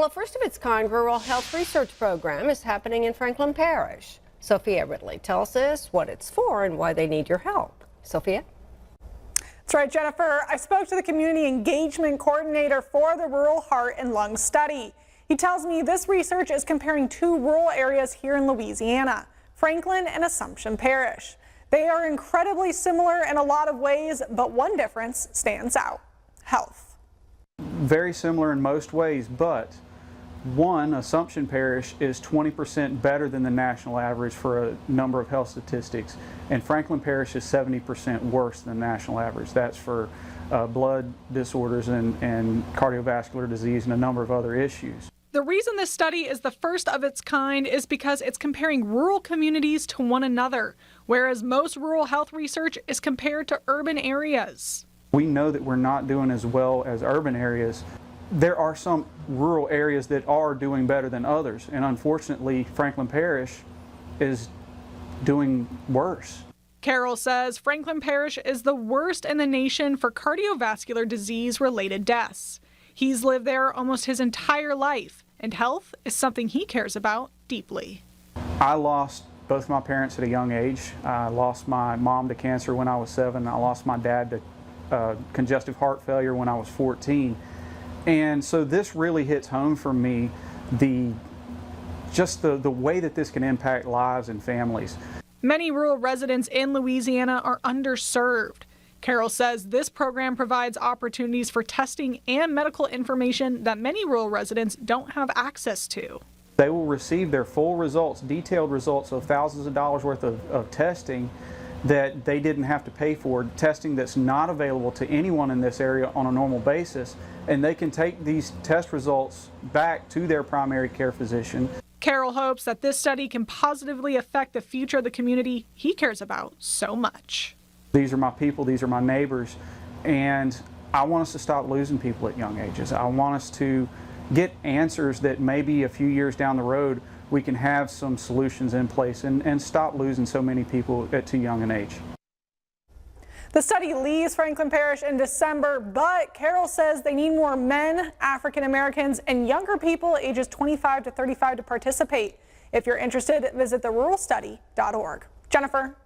Well, a first of its kind rural health research program is happening in Franklin Parish. Sophia Ridley tells us what it's for and why they need your help. Sophia? That's right, Jennifer. I spoke to the community engagement coordinator for the Rural Heart and Lung Study. He tells me this research is comparing two rural areas here in Louisiana, Franklin and Assumption Parish. They are incredibly similar in a lot of ways, but one difference stands out: health. Very similar in most ways, but one, Assumption Parish is 20% better than the national average for a number of health statistics, and Franklin Parish is 70% worse than the national average. That's for blood disorders and cardiovascular disease and a number of other issues. The reason this study is the first of its kind is because it's comparing rural communities to one another, whereas most rural health research is compared to urban areas. We know that we're not doing as well as urban areas. There are some rural areas that are doing better than others, and unfortunately Franklin Parish is doing worse. Carol says Franklin Parish is the worst in the nation for cardiovascular disease-related deaths. He's lived there almost his entire life, and health is something he cares about deeply. I lost both my parents at a young age. I lost my mom to cancer when I was 7. I lost my dad to congestive heart failure when I was 14. And so this really hits home for me, the way that this can impact lives and families. Many rural residents in Louisiana are underserved. Carol says this program provides opportunities for testing and medical information that many rural residents don't have access to. They will receive their full results, detailed results of thousands of dollars worth of testing that they didn't have to pay for, testing that's not available to anyone in this area on a normal basis, and they can take these test results back to their primary care physician. Carol hopes that this study can positively affect the future of the community he cares about so much. These are my people, these are my neighbors, and I want us to stop losing people at young ages. I want us to get answers that maybe a few years down the road we can have some solutions in place and stop losing so many people at too young an age. The study leaves Franklin Parish in December, but Carol says they need more men, African Americans, and younger people ages 25 to 35 to participate. If you're interested, visit theruralstudy.org. Jennifer?